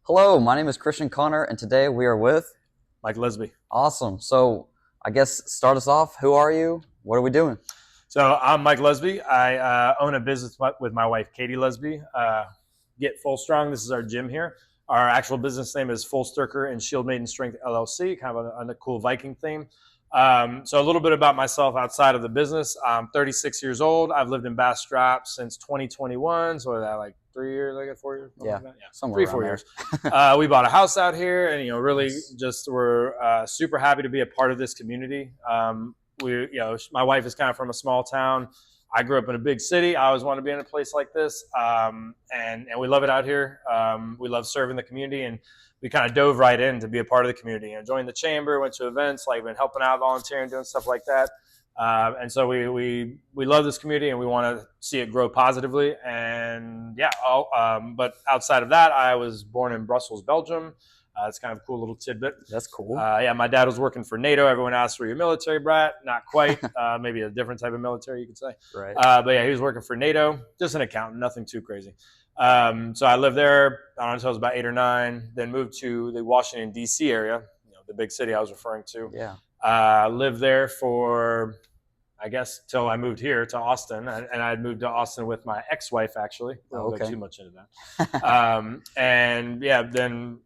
Hello, my name is Christian Connor, and today we are with Like Lusby. Awesome. So, I guess start us off. Who are you? What are we doing? So I'm Mike Lusby. I own a business with my wife, Katie Lusby. Get Full Strong. This is our gym here. Our actual business name is Full Sturker and Shield Maiden Strength LLC, kind of on a cool Viking theme. So a little bit about myself outside of the business. I'm 36 years old. I've lived in Bastrop since 2021. So that like 3 years, I guess 4 years? Yeah, like yeah, somewhere 3, 4 around years. there. We bought a house out here, and really Nice. just we're super happy to be a part of this community. My wife is kind of from a small town. I grew up in a big city. I always wanted to be in a place like this, and we love it out here. We love serving the community, and we kind of dove right in to be a part of the community. And joined the chamber, went to events, like been helping out, volunteering, doing stuff like that. And so we love this community, and we want to see it grow positively. And yeah, but outside of that, I was born in Brussels, Belgium. It's kind of a cool little tidbit. That's cool. Yeah, my dad was working for NATO. Everyone asked, were you a military brat? Not quite. Maybe a different type of military, you could say. Right. But yeah, he was working for NATO. Just an accountant, nothing too crazy. So I lived there until I was about 8 or 9. Then moved to the Washington, D.C. area, the big city I was referring to. Yeah. Lived there for, I guess, till I moved here to Austin. And I had moved to Austin with my ex-wife, actually. I won't go too much into that. And yeah, then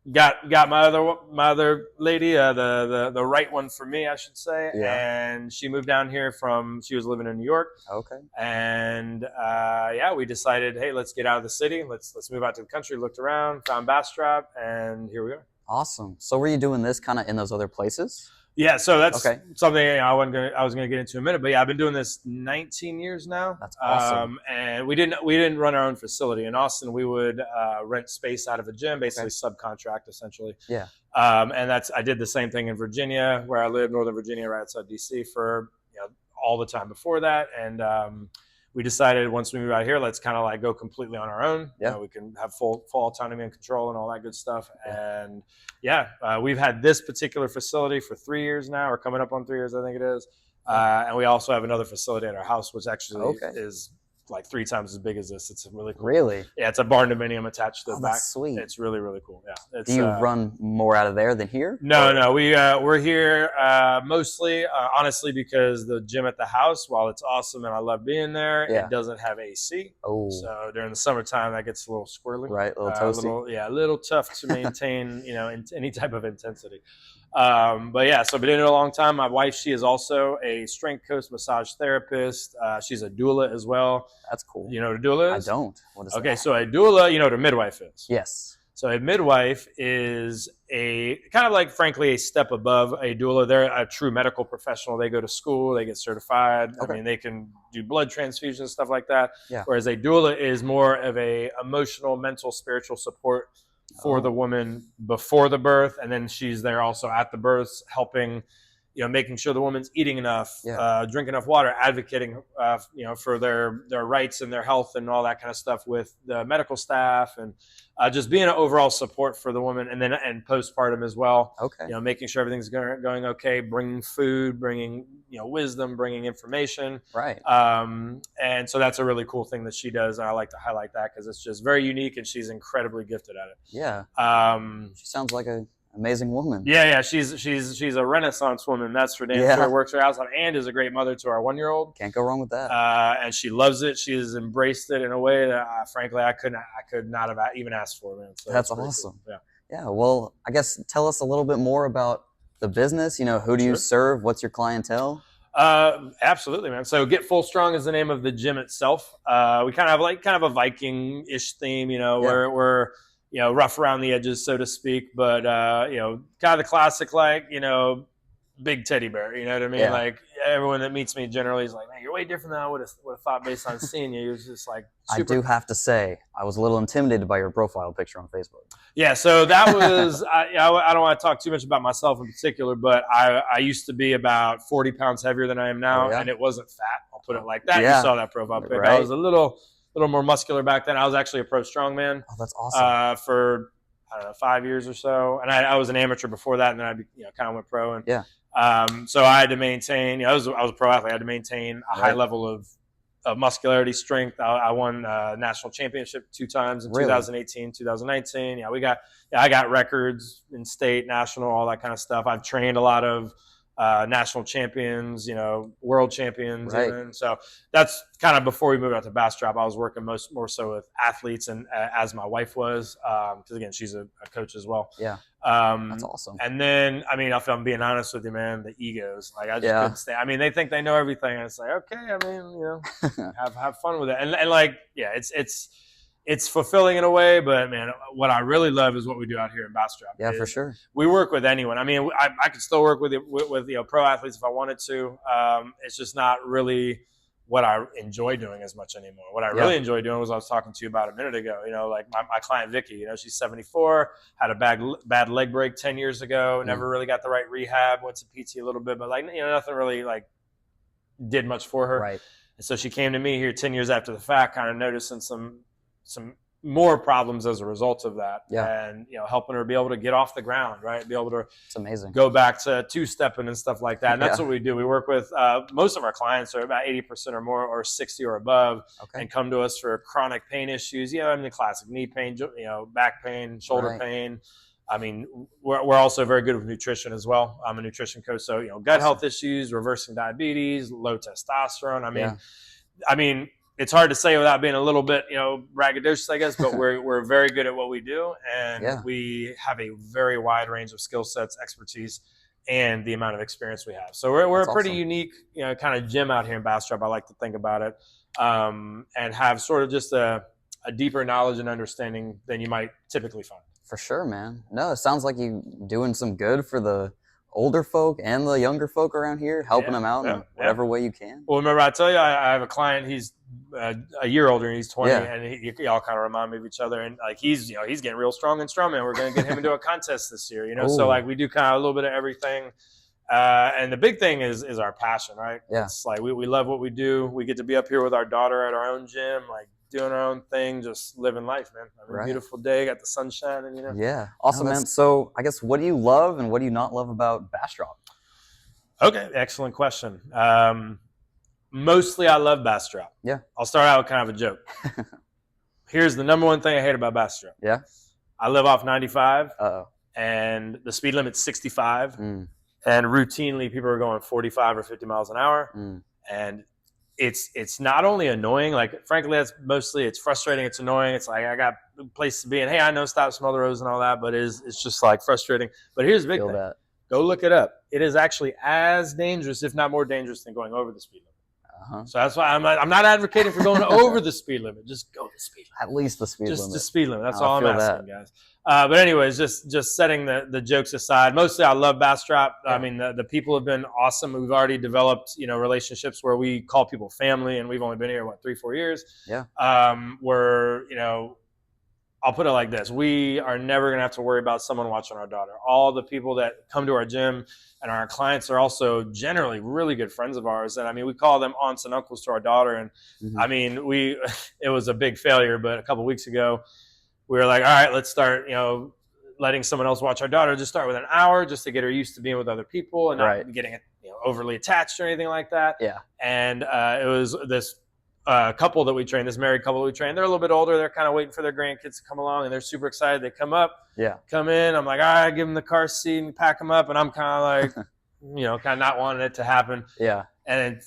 got my other lady, the right one for me, I should say. Yeah. And she moved down here she was living in New York. Okay. And yeah, we decided, hey, let's get out of the city. Let's move out to the country. Looked around, found Bastrop, and here we are. Awesome. So, were you doing this kind of in those other places? Yeah, so that's Okay. something I was gonna get into in a minute, but yeah, I've been doing this 19 years now. That's awesome. And we didn't run our own facility in Austin. We would rent space out of a gym, basically subcontract essentially. Yeah. And I did the same thing in Virginia, where I lived, Northern Virginia, right outside DC, for all the time before that. And we decided once we move out here, let's kind of like go completely on our own. Yeah. We can have full autonomy and control and all that good stuff. Yeah. And yeah, we've had this particular facility for 3 years now, or coming up on 3 years, I think it is. And we also have another facility at our house, which actually is like 3 times as big as this. It's really cool. Really? Yeah, it's a barn dominium attached to the back. That's sweet. It's really, really cool. Yeah. Do you run more out of there than here? No. We're here mostly, honestly, because the gym at the house, while it's awesome and I love being there, it doesn't have AC. Oh. So during the summertime, that gets a little squirrely. Right, a little toasty. A little tough to maintain, any type of intensity. But yeah, so I've been in it a long time. My wife, she is also a strength coach, massage therapist. She's a doula as well. That's cool. You know what a doula is? I don't. What is that? Okay, so a doula, you know what a midwife is? Yes. So a midwife is a kind of like, frankly, a step above a doula. They're a true medical professional. They go to school, they get certified. Okay. I mean, they can do blood transfusions, stuff like that. Yeah. Whereas a doula is more of a emotional, mental, spiritual support for the woman before the birth, and then she's there also at the births, helping, making sure the woman's eating enough, drinking enough water, advocating, for their rights and their health and all that kind of stuff with the medical staff, and just being an overall support for the woman, and postpartum as well. Okay. Making sure everything's going okay, bringing food, bringing wisdom, bringing information. Right. And so that's a really cool thing that she does, and I like to highlight that because it's just very unique, and she's incredibly gifted at it. Yeah. She sounds like an amazing woman. Yeah. She's a Renaissance woman. That's for damn sure. Works her house and is a great mother to our 1-year-old. Can't go wrong with that. And she loves it. She has embraced it in a way that, frankly, I could not have even asked for, man. So that's awesome. Cool. Yeah. Well, I guess tell us a little bit more about the business. Who do you serve? What's your clientele? Absolutely, man. So Get Full Strong is the name of the gym itself. We kind of have a Viking-ish theme, we're rough around the edges, so to speak, but kind of the classic, big teddy bear, you know what I mean? Yeah. Like, everyone that meets me generally is like, man, you're way different than I would have thought based on seeing you. You're just like super. I do have to say, I was a little intimidated by your profile picture on Facebook. Yeah, so that was, I don't want to talk too much about myself in particular, but I used to be about 40 pounds heavier than I am now, and it wasn't fat. I'll put it like that. Yeah. You saw that profile pic. Right. I was a little more muscular back then. I was actually a pro strongman. Oh, that's awesome. For, I don't know, 5 years or so. And I was an amateur before that, and then I kind of went pro. And so I had to maintain, I was a pro athlete. I had to maintain a high level of muscularity, strength. I won national championship 2 times in 2018, 2019. I got records in state, national, all that kind of stuff. I've trained a lot of national champions, world champions. Right. Even. So that's kind of before we moved out to Bastrop. I was working more so with athletes, and as my wife was, because again, she's a coach as well. Yeah. That's awesome. And then, if I'm being honest with you, man, the egos, like I just couldn't stay. They think they know everything. And it's like, okay, have fun with it. And like, yeah, it's fulfilling in a way, but man, what I really love is what we do out here in Bastrop. Yeah, for sure. We work with anyone. I could still work with pro athletes if I wanted to. It's just not really what I enjoy doing as much anymore. What I really enjoy doing was I was talking to you about a minute ago. Like my client Vicky. She's 74, had a bad leg break 10 years ago. Never really got the right rehab. Went to PT a little bit, but nothing really did much for her. Right. And so she came to me here 10 years after the fact, kind of noticing some more problems as a result of that. Yeah. And, helping her be able to get off the ground, right? Be able to it's amazing. Go back to two-stepping and stuff like that. And that's what we do. We work with most of our clients are about 80% or more, or 60 or above, and come to us for chronic pain issues. Classic knee pain, back pain, shoulder pain. We're also very good with nutrition as well. I'm a nutrition coach. So, gut health issues, reversing diabetes, low testosterone. It's hard to say without being a little bit, braggadocious, I guess, but we're very good at what we do. And we have a very wide range of skill sets, expertise, and the amount of experience we have. So we're a pretty unique, kind of gym out here in Bastrop. I like to think about it, and have sort of just a deeper knowledge and understanding than you might typically find. For sure, man. No, it sounds like you doing some good for the older folk and the younger folk around here, helping them out in whatever way you can. Well, remember I tell you, I have a client. He's a year older, and he's 20, and he all kind of remind me of each other. And he's getting real strong in strongman. We're going to get him into a contest this year. So we do kind of a little bit of everything. And the big thing is our passion, right? Yeah. It's we love what we do. We get to be up here with our daughter at our own gym, doing our own thing, just living life, man. Beautiful day, got the sun shining, Yeah, awesome, man. So I guess, what do you love and what do you not love about Bastrop? Okay, excellent question. Mostly I love Bastrop. Yeah. I'll start out with kind of a joke. Here's the number one thing I hate about Bastrop. Yeah. I live off 95. Uh-oh. And the speed limit's 65. And routinely people are going 45 or 50 miles an hour. And it's not only annoying, frankly, it's frustrating, it's annoying. It's I got a place to be, and hey, I know stop, smell the rose and all that, but it's just frustrating. But here's the big thing. That. Go look it up. It is actually as dangerous, if not more dangerous, than going over the speed limit. So that's why I'm not advocating for going over the speed limit. Just go the speed limit. At least the speed limit. Just the speed limit. That's all I'm asking, guys. But anyways, just setting the jokes aside. Mostly, I love Bastrop. The people have been awesome. We've already developed relationships where we call people family, and we've only been here 3-4 years. Yeah. I'll put it like this: we are never going to have to worry about someone watching our daughter. All the people that come to our gym and our clients are also generally really good friends of ours. And we call them aunts and uncles to our daughter. And it was a big failure, but a couple of weeks ago, we were like, all right, let's start, letting someone else watch our daughter. Just start with an hour just to get her used to being with other people and not getting overly attached or anything like that. Yeah. And it was this couple that we trained, this married couple that we trained. They're a little bit older. They're kind of waiting for their grandkids to come along, and they're super excited. They come in. I'm like, all right, give them the car seat and pack them up. And I'm kind of like, kind of not wanting it to happen. Yeah. And then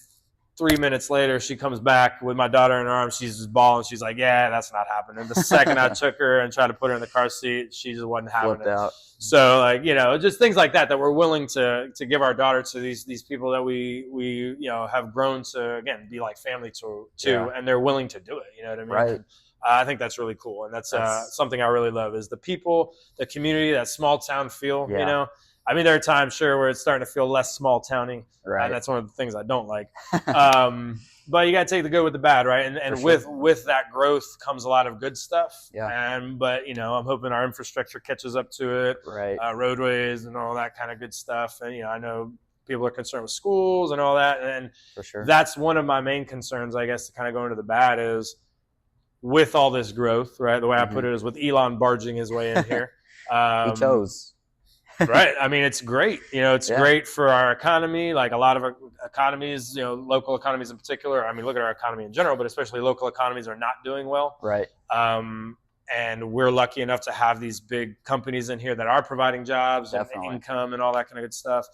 3 minutes later, she comes back with my daughter in her arms. She's just bawling. She's like, yeah, that's not happening. The second I took her and tried to put her in the car seat, she just wasn't having it. Out. So, just things like that we're willing to give our daughter to these people that we have grown to, again, be like family to and they're willing to do it. You know what I mean? Right. I think that's really cool. And that's something I really love is the people, the community, that small town feel, there are times, sure, where it's starting to feel less small towny. Right. And that's one of the things I don't like. But you got to take the good with the bad, right? And with that growth comes a lot of good stuff. Yeah. But I'm hoping our infrastructure catches up to it. Right. Roadways and all that kind of good stuff. And I know people are concerned with schools and all that. And for sure, that's one of my main concerns, I guess, to kind of go into the bad is with all this growth, right? The way I put it is with Elon barging his way in here. He chose. Right. I mean, it's great. It's Yeah. great for our economy. Like a lot of our economies, local economies in particular. I mean, look at our economy in general, but especially local economies are not doing well. Right. And we're lucky enough to have these big companies in here that are providing jobs and income and all that kind of good stuff.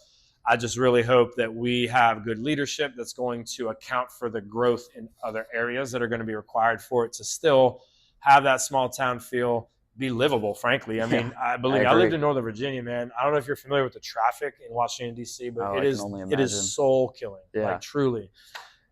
I just really hope that we have good leadership that's going to account for the growth in other areas that are going to be required for it to still have that small town feel, be livable, frankly. I mean, I lived in Northern Virginia, man. I don't know if you're familiar with the traffic in Washington, D.C., but it is soul killing, like truly.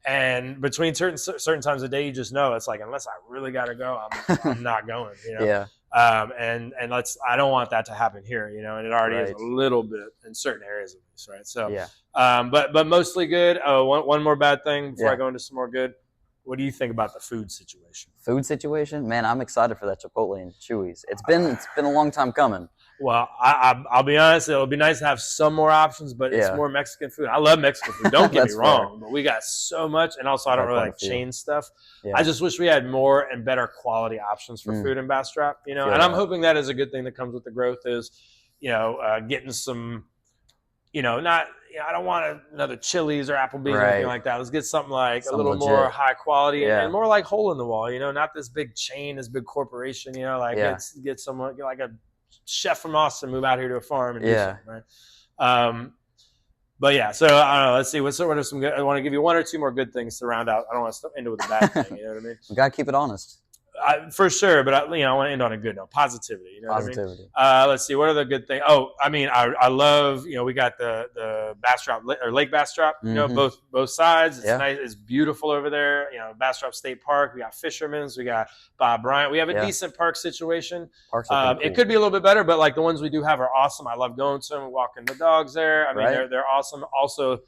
And between certain times of day, you just know it's like, unless I really got to go, I'm not going. Yeah. And I don't want that to happen here, and it already is a little bit in certain areas of this, right? So, yeah. But mostly good. One more bad thing before I go into some more good. What do you think about the food situation? Food situation, man, I'm excited for that Chipotle and Chewy's. It's been a long time coming. Well, I'll be honest. It'll be nice to have some more options, but it's more Mexican food. I love Mexican food. Don't get me wrong, but we got so much, and also I don't really like chain stuff. Yeah. I just wish we had more and better quality options for food in Bastrop. And I'm hoping that is a good thing that comes with the growth. Is getting some, not. I don't want another Chili's or Applebee's or anything like that. Let's get something like a little more high quality and more like hole in the wall. Not this big chain, this big corporation. Get someone like a chef from Austin move out here to a farm and do something, right? But yeah, so I don't know. Let's see. What are some good? I want to give you one or two more good things to round out. I don't want to end with a bad thing. You know what I mean? We gotta keep it honest. For sure, but I want to end on a good note. Positivity. Positivity. What I mean? Let's see. What are the good things? Oh, I mean, I love. We got the Bastrop or Lake Bastrop. Both sides. It's nice. It's beautiful over there. Bastrop State Park. We got Fisherman's. We got Bob Bryant. We have a decent park situation. Cool. It could be a little bit better, but like the ones we do have are awesome. I love going to them, walking the dogs there. I mean, they're awesome. Also,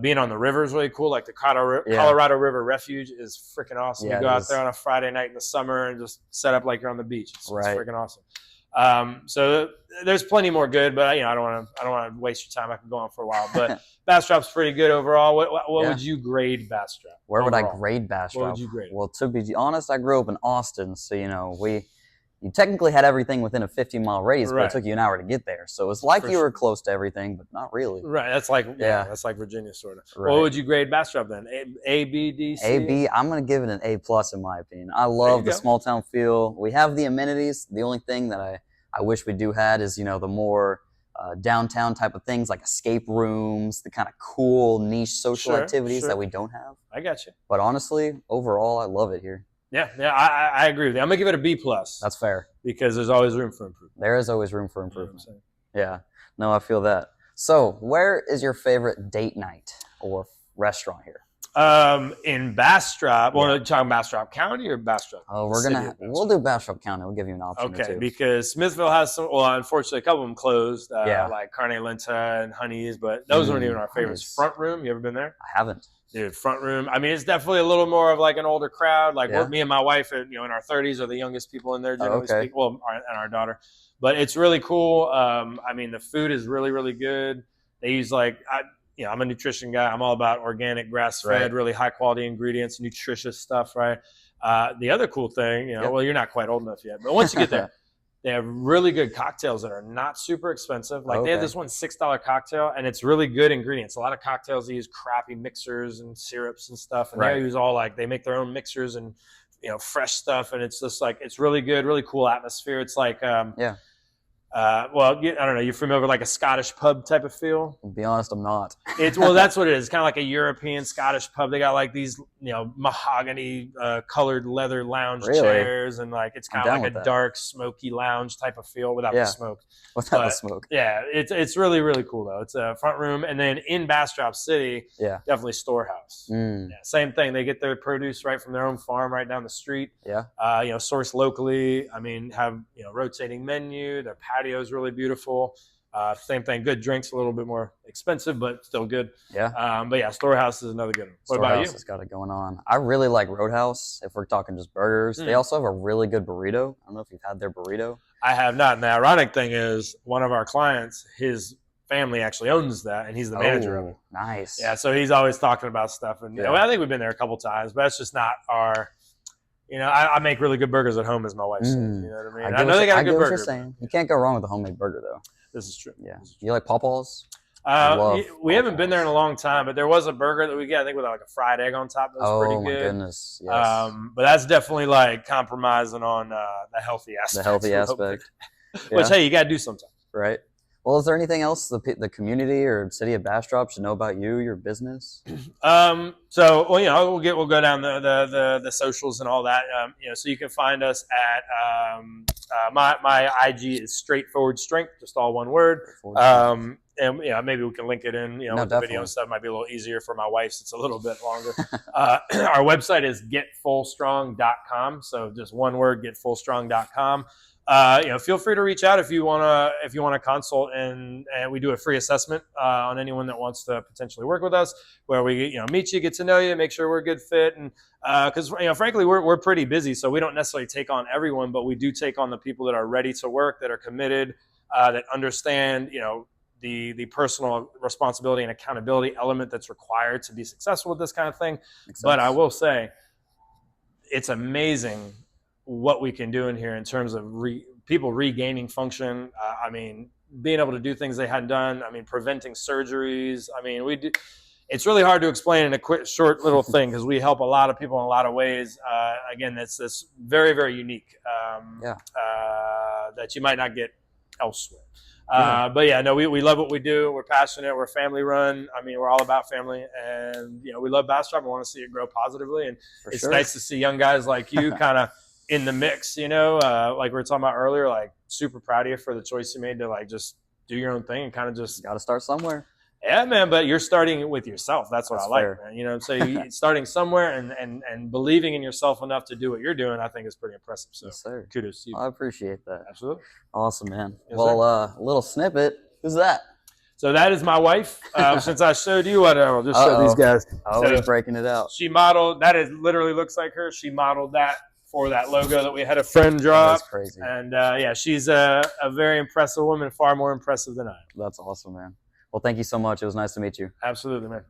being on the river is really cool. Like the Colorado River Refuge is freaking awesome. You go out there on a Friday night in the summer and just set up like you're on the beach. It's freaking awesome. So there's plenty more good, but I don't want to waste your time. I can go on for a while, but Bastrop's pretty good overall. What would you grade Bastrop? Where would I grade Bastrop? What would you grade? Well, to be honest, I grew up in Austin, so you technically had everything within a 15-mile radius, but it took you an hour to get there. So it's like you were close to everything, but not really. Right. That's like that's like Virginia sort of. Right. What would you grade Bastrop then? A, B, D, C? A, B. I'm gonna give it an A+ in my opinion. I love the small town feel. We have the amenities. The only thing that I wish we do had is the more downtown type of things like escape rooms, the kind of cool niche social activities that we don't have. I got you. But honestly, overall, I love it here. Yeah, I agree with you. I'm gonna give it a B+. That's fair. Because there's always room for improvement. There is always room for improvement. Yeah. No, I feel that. So, where is your favorite date night or restaurant here? In Bastrop. Well, are you talking Bastrop County or Bastrop? Oh, we'll do Bastrop County. We'll give you an option. Okay, because Smithville has some. Well, unfortunately, a couple of them closed. Like Carne Lenta and Honey's, but those weren't even our favorites. Front Room. You ever been there? I haven't. Dude, Front Room. I mean, it's definitely a little more of like an older crowd. Like me and my wife, in our 30s, are the youngest people in there, generally speaking. Well, and our daughter. But it's really cool. I mean, the food is really, really good. They use I'm a nutrition guy. I'm all about organic, grass-fed, really high-quality ingredients, nutritious stuff, right? The other cool thing, well, you're not quite old enough yet, but once you get there, they have really good cocktails that are not super expensive. Like they have this one $6 cocktail, and it's really good ingredients. A lot of cocktails, they use crappy mixers and syrups and stuff, and they use they make their own mixers and fresh stuff, and it's just like it's really good, really cool atmosphere. It's like well, I don't know. You're familiar with like a Scottish pub type of feel? To be honest, I'm not. That's what it is. It's kind of like a European Scottish pub. They got like these, mahogany colored leather lounge chairs, and like it's kind of like a dark, smoky lounge type of feel without the smoke. Without the smoke. Yeah, it's really, really cool though. It's a Front Room, and then in Bastrop City, definitely Storehouse. Same thing. They get their produce right from their own farm right down the street. Yeah. Sourced locally. I mean, have rotating menu. Their patio is really beautiful. Same thing. Good drinks, a little bit more expensive, but still good. Yeah. But yeah, Storehouse is another good one. What about you? Storehouse has got it going on. I really like Roadhouse. If we're talking just burgers, they also have a really good burrito. I don't know if you've had their burrito. I have not. And the ironic thing is, one of our clients, his family actually owns that, and he's the manager of it. Nice. Yeah. So he's always talking about stuff, and I think we've been there a couple times, but that's just not our. I make really good burgers at home, as my wife says. You know what I mean? I know they got a good burger. What you're saying. You can't go wrong with a homemade burger, though. This is true. Yeah. You like Pawpaw's? I love We haven't been there in a Pawpaw's. long time, but there was a burger that we get, I think, with like a fried egg on top. That was Oh pretty my good. goodness. Yes. But that's definitely like compromising on the healthy aspect. The healthy aspect. Which, hey, you got to do sometimes. Right. Well, is there anything else the community or city of Bastrop should know about you, your business? So, well, you know, we'll go down the socials and all that. You know, so you can find us at my IG is Straightforward Strength, just all one word. And yeah, maybe we can link it in. You know, with the video and stuff might be a little easier for my wife's. It's a little bit longer. Our website is getfullstrong.com. So just one word, getfullstrong.com. You know, feel free to reach out if you wanna consult, and we do a free assessment on anyone that wants to potentially work with us, where we meet you, get to know you, make sure we're a good fit, and because frankly we're pretty busy, so we don't necessarily take on everyone, but we do take on the people that are ready to work, that are committed, that understand the personal responsibility and accountability element that's required to be successful with this kind of thing. But I will say, it's amazing what we can do in here in terms of people regaining function. I mean, being able to do things they hadn't done. I mean, preventing surgeries. I mean, it's really hard to explain in a quick, short little thing, because we help a lot of people in a lot of ways. Again, that's very, very unique that you might not get elsewhere. But yeah, no, we love what we do. We're passionate. We're family run. I mean, we're all about family, and we love Bastrop. We want to see it grow positively, and it's nice to see young guys like you kind of in the mix. Like we were talking about earlier, like super proud of you for the choice you made to like just do your own thing and kind of just got to start somewhere. Yeah, man, but you're starting with yourself. That's what I like, fair. man. So you starting somewhere and believing in yourself enough to do what you're doing, I think is pretty impressive. So yes, sir. Kudos to you. I appreciate that. Absolutely. Awesome, man. Yes, well, a little snippet. Who's that? So that is my wife. Since I showed you, I'll just show these guys. Oh, so he's breaking it out. She modeled, literally looks like her. She modeled that for that logo that we had a friend draw. That's crazy. And yeah, she's a very impressive woman, far more impressive than I am. That's awesome, man. Well, thank you so much. It was nice to meet you. Absolutely, man.